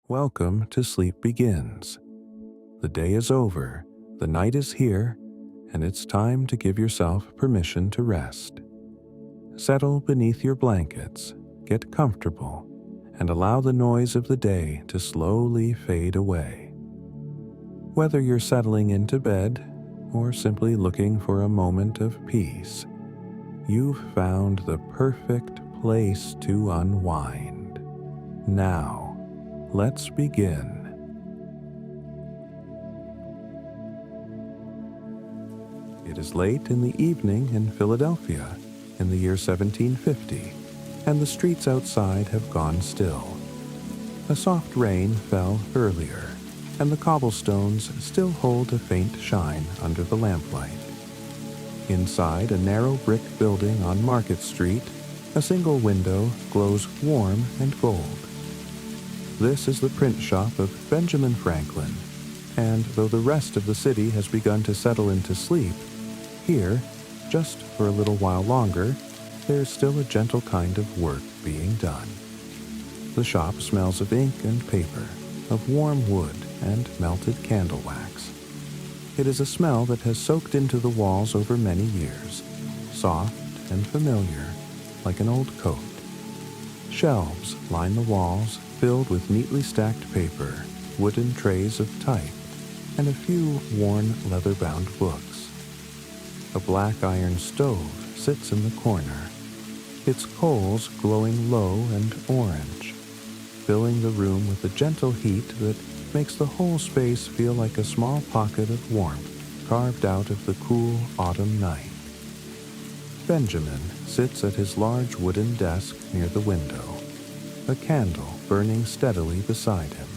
Welcome to Sleep Begins. The day is over, the night is here, and it's time to give yourself permission to rest. Settle beneath your blankets, get comfortable, and allow the noise of the day to slowly fade away. Whether you're settling into bed or simply looking for a moment of peace, you've found the perfect place to unwind. Now, let's begin. It is late in the evening in Philadelphia in the year 1750, and the streets outside have gone still. A soft rain fell earlier, and the cobblestones still hold a faint shine under the lamplight. Inside a narrow brick building on Market Street, a single window glows warm and gold. This is the print shop of Benjamin Franklin, and though the rest of the city has begun to settle into sleep, here, just for a little while longer, there's still a gentle kind of work being done. The shop smells of ink and paper, of warm wood and melted candle wax. It is a smell that has soaked into the walls over many years, soft and familiar, like an old coat. Shelves line the walls, filled with neatly stacked paper, wooden trays of type, and a few worn leather-bound books. A black iron stove sits in the corner, its coals glowing low and orange, filling the room with a gentle heat that makes the whole space feel like a small pocket of warmth carved out of the cool autumn night. Benjamin sits at his large wooden desk near the window, a candle burning steadily beside him.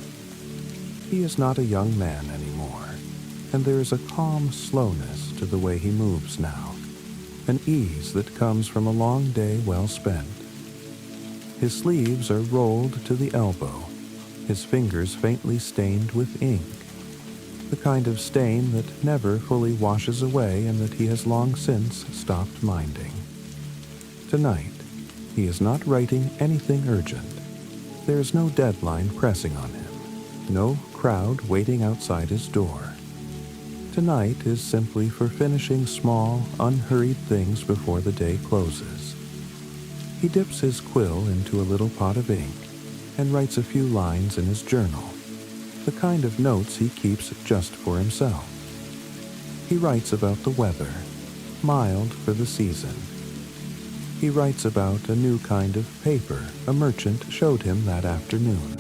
He is not a young man anymore, and there is a calm slowness to the way he moves now, an ease that comes from a long day well spent. His sleeves are rolled to the elbow, his fingers faintly stained with ink, the kind of stain that never fully washes away and that he has long since stopped minding. Tonight, he is not writing anything urgent. There is no deadline pressing on him, no crowd waiting outside his door. Tonight is simply for finishing small, unhurried things before the day closes. He dips his quill into a little pot of ink and writes a few lines in his journal, the kind of notes he keeps just for himself. He writes about the weather, mild for the season. He writes about a new kind of paper a merchant showed him that afternoon,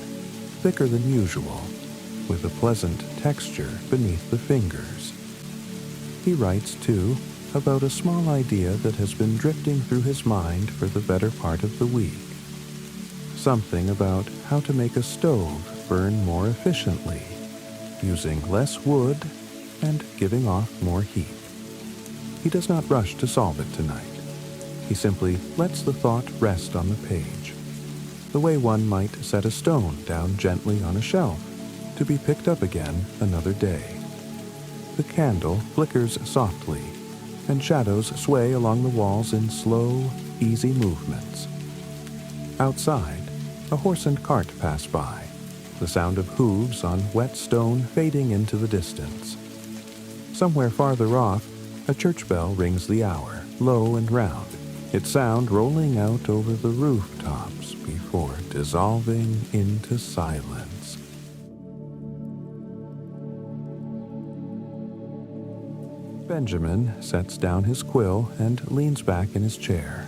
thicker than usual, with a pleasant texture beneath the fingers. He writes, too, about a small idea that has been drifting through his mind for the better part of the week. Something about how to make a stove burn more efficiently, using less wood and giving off more heat. He does not rush to solve it tonight. He simply lets the thought rest on the page, the way one might set a stone down gently on a shelf, to be picked up again another day. The candle flickers softly, and shadows sway along the walls in slow, easy movements. Outside, a horse and cart pass by, the sound of hooves on wet stone fading into the distance. Somewhere farther off, a church bell rings the hour, low and round, its sound rolling out over the rooftops before dissolving into silence. Benjamin sets down his quill and leans back in his chair.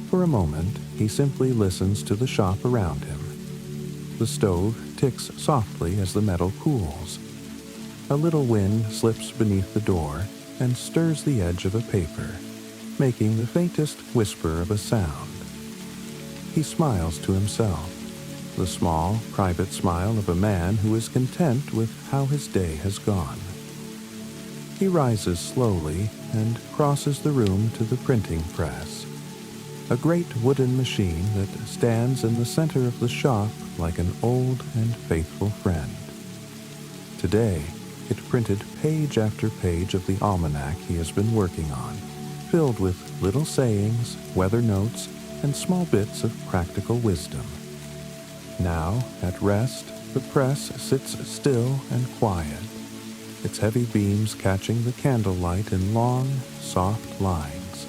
For a moment, he simply listens to the shop around him. The stove ticks softly as the metal cools. A little wind slips beneath the door and stirs the edge of a paper, making the faintest whisper of a sound. He smiles to himself, the small, private smile of a man who is content with how his day has gone. He rises slowly and crosses the room to the printing press, a great wooden machine that stands in the center of the shop like an old and faithful friend. Today, it printed page after page of the almanac he has been working on, filled with little sayings, weather notes, and small bits of practical wisdom. Now, at rest, The press sits still and quiet, its heavy beams catching the candlelight in long, soft lines.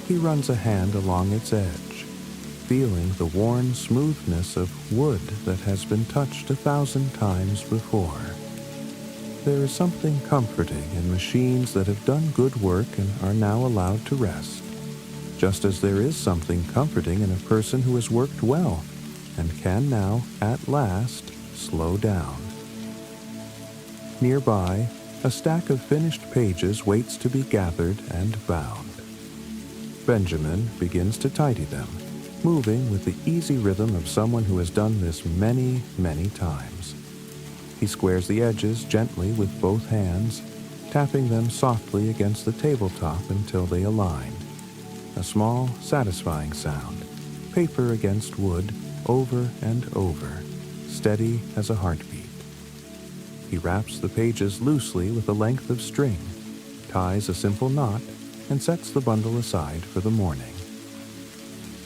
He runs a hand along its edge, feeling the worn smoothness of wood that has been touched 1,000 times before. There is something comforting in machines that have done good work and are now allowed to rest, just as there is something comforting in a person who has worked well and can now, at last, slow down. Nearby, a stack of finished pages waits to be gathered and bound. Benjamin begins to tidy them, moving with the easy rhythm of someone who has done this many, many times. He squares the edges gently with both hands, tapping them softly against the tabletop until they align. A small, satisfying sound, paper against wood, over and over, steady as a heartbeat. He wraps the pages loosely with a length of string, ties a simple knot, and sets the bundle aside for the morning.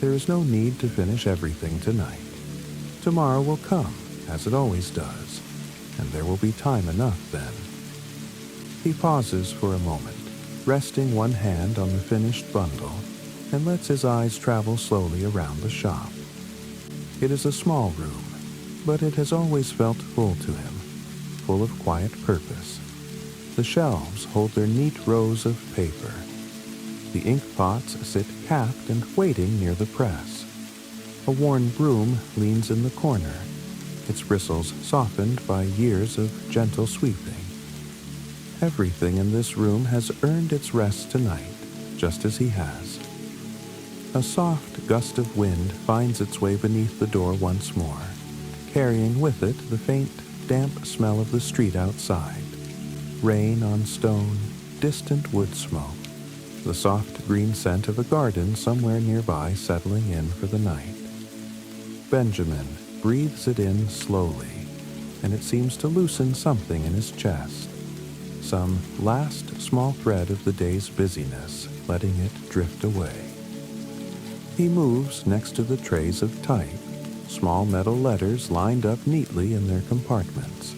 There is no need to finish everything tonight. Tomorrow will come, as it always does, and there will be time enough then. He pauses for a moment, resting one hand on the finished bundle, and lets his eyes travel slowly around the shop. It is a small room, but it has always felt full to him, full of quiet purpose. The shelves hold their neat rows of paper. The ink pots sit capped and waiting near the press. A worn broom leans in the corner, its bristles softened by years of gentle sweeping. Everything in this room has earned its rest tonight, just as he has. A soft gust of wind finds its way beneath the door once more, carrying with it the faint, damp smell of the street outside. Rain on stone, distant wood smoke, the soft green scent of a garden somewhere nearby settling in for the night. Benjamin breathes it in slowly, and it seems to loosen something in his chest. Some last small thread of the day's busyness, letting it drift away. He moves next to the trays of type, small metal letters lined up neatly in their compartments.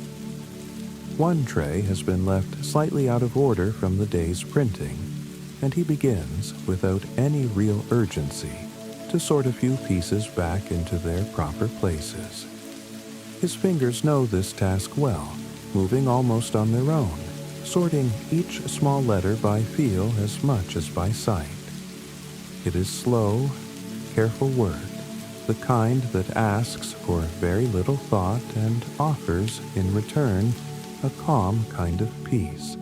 One tray has been left slightly out of order from the day's printing, and he begins, without any real urgency, to sort a few pieces back into their proper places. His fingers know this task well, moving almost on their own, sorting each small letter by feel as much as by sight. It is slow, careful work, the kind that asks for very little thought and offers, in return, a calm kind of peace.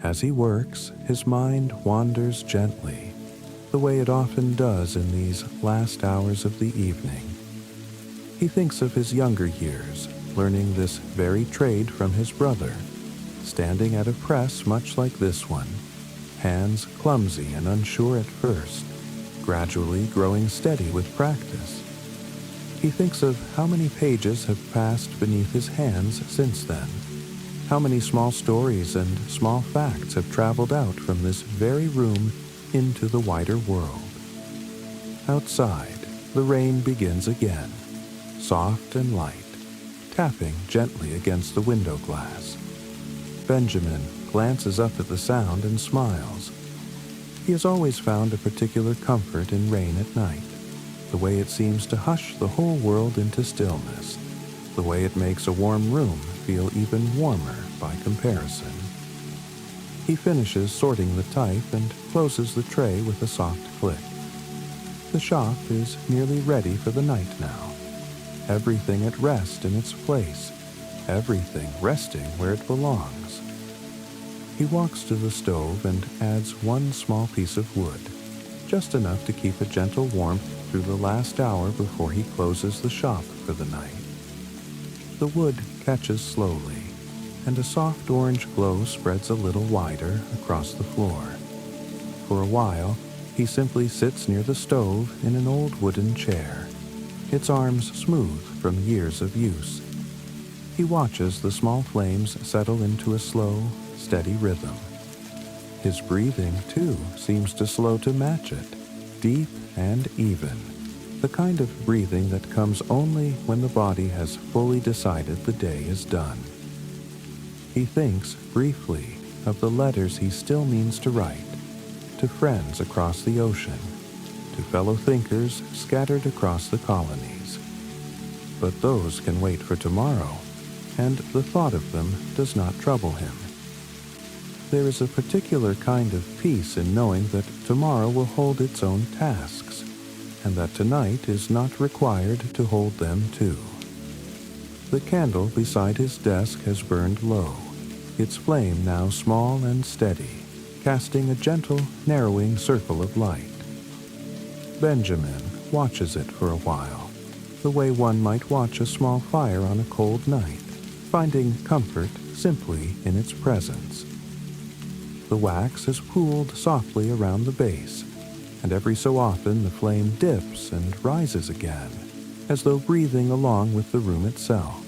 As he works, his mind wanders gently, the way it often does in these last hours of the evening. He thinks of his younger years, learning this very trade from his brother, standing at a press much like this one, hands clumsy and unsure at first, gradually growing steady with practice. He thinks of how many pages have passed beneath his hands since then, how many small stories and small facts have traveled out from this very room into the wider world. Outside, the rain begins again, soft and light, tapping gently against the window glass. Benjamin glances up at the sound and smiles. He has always found a particular comfort in rain at night, the way it seems to hush the whole world into stillness, the way it makes a warm room feel even warmer by comparison. He finishes sorting the type and closes the tray with a soft click. The shop is nearly ready for the night now. Everything at rest in its place, everything resting where it belongs. He walks to the stove and adds one small piece of wood, just enough to keep a gentle warmth through the last hour before he closes the shop for the night. The wood catches slowly, and a soft orange glow spreads a little wider across the floor. For a while, he simply sits near the stove in an old wooden chair, its arms smooth from years of use. He watches the small flames settle into a slow, steady rhythm. His breathing, too, seems to slow to match it, deep and even, the kind of breathing that comes only when the body has fully decided the day is done. He thinks briefly of the letters he still means to write, to friends across the ocean, to fellow thinkers scattered across the colonies. But those can wait for tomorrow, and the thought of them does not trouble him. There is a particular kind of peace in knowing that tomorrow will hold its own tasks, and that tonight is not required to hold them too. The candle beside his desk has burned low, its flame now small and steady, casting a gentle, narrowing circle of light. Benjamin watches it for a while, the way one might watch a small fire on a cold night, finding comfort simply in its presence. The wax has pooled softly around the base, and every so often the flame dips and rises again, as though breathing along with the room itself.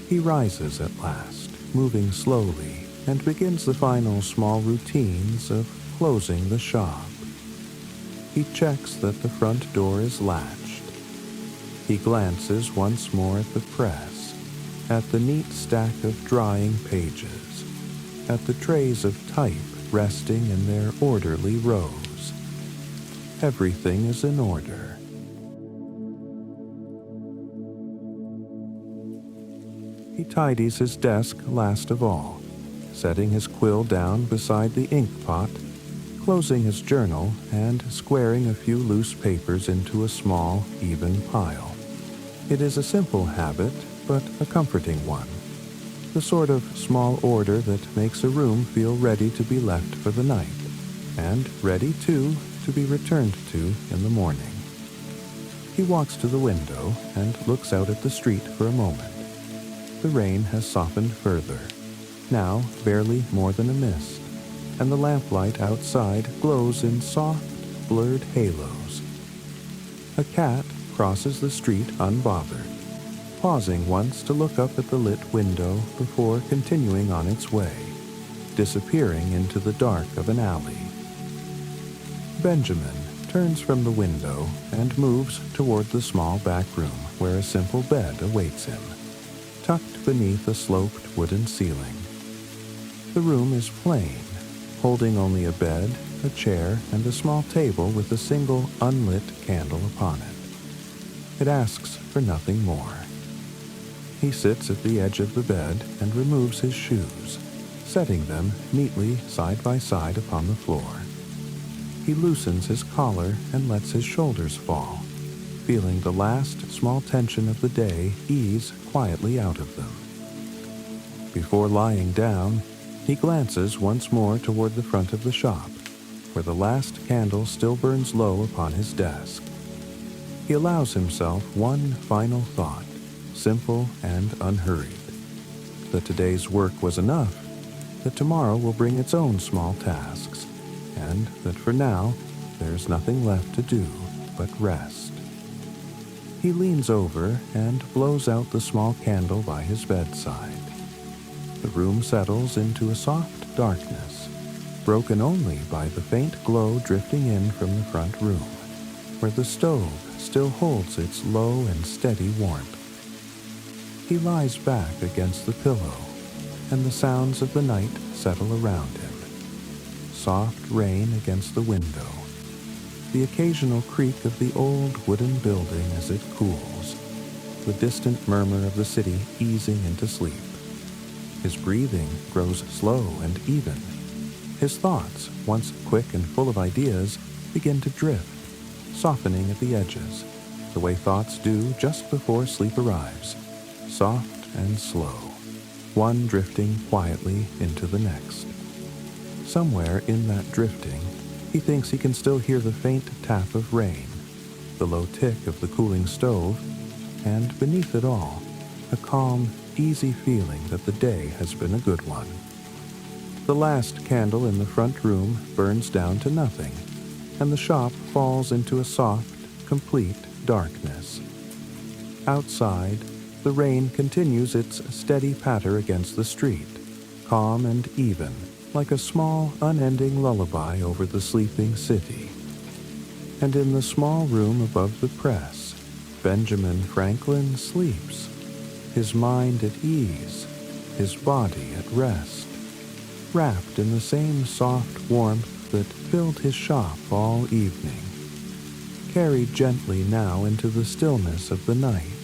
He rises at last, moving slowly, and begins the final small routines of closing the shop. He checks that the front door is latched. He glances once more at the press, at the neat stack of drying pages, at the trays of type resting in their orderly rows. Everything is in order. He tidies his desk last of all, setting his quill down beside the ink pot, closing his journal and squaring a few loose papers into a small, even pile. It is a simple habit, but a comforting one. The sort of small order that makes a room feel ready to be left for the night, and ready, too, to be returned to in the morning. He walks to the window and looks out at the street for a moment. The rain has softened further, now barely more than a mist, and the lamplight outside glows in soft, blurred halos. A cat crosses the street unbothered, pausing once to look up at the lit window before continuing on its way, disappearing into the dark of an alley. Benjamin turns from the window and moves toward the small back room where a simple bed awaits him, tucked beneath a sloped wooden ceiling. The room is plain, holding only a bed, a chair, and a small table with a single unlit candle upon it. It asks for nothing more. He sits at the edge of the bed and removes his shoes, setting them neatly side by side upon the floor. He loosens his collar and lets his shoulders fall, feeling the last small tension of the day ease quietly out of them. Before lying down, he glances once more toward the front of the shop, where the last candle still burns low upon his desk. He allows himself one final thought, simple and unhurried, that today's work was enough, that tomorrow will bring its own small tasks, and that for now there's nothing left to do but rest. He leans over and blows out the small candle by his bedside. The room settles into a soft darkness, broken only by the faint glow drifting in from the front room, where the stove still holds its low and steady warmth. He lies back against the pillow, and the sounds of the night settle around him. Soft rain against the window, the occasional creak of the old wooden building as it cools, the distant murmur of the city easing into sleep. His breathing grows slow and even. His thoughts, once quick and full of ideas, begin to drift, softening at the edges, the way thoughts do just before sleep arrives, soft and slow, one drifting quietly into the next. Somewhere in that drifting, he thinks he can still hear the faint tap of rain, the low tick of the cooling stove, and beneath it all, a calm, easy feeling that the day has been a good one. The last candle in the front room burns down to nothing, and the shop falls into a soft, complete darkness. Outside, the rain continues its steady patter against the street, calm and even, like a small, unending lullaby over the sleeping city. And in the small room above the press, Benjamin Franklin sleeps, his mind at ease, his body at rest, wrapped in the same soft warmth that filled his shop all evening, carried gently now into the stillness of the night,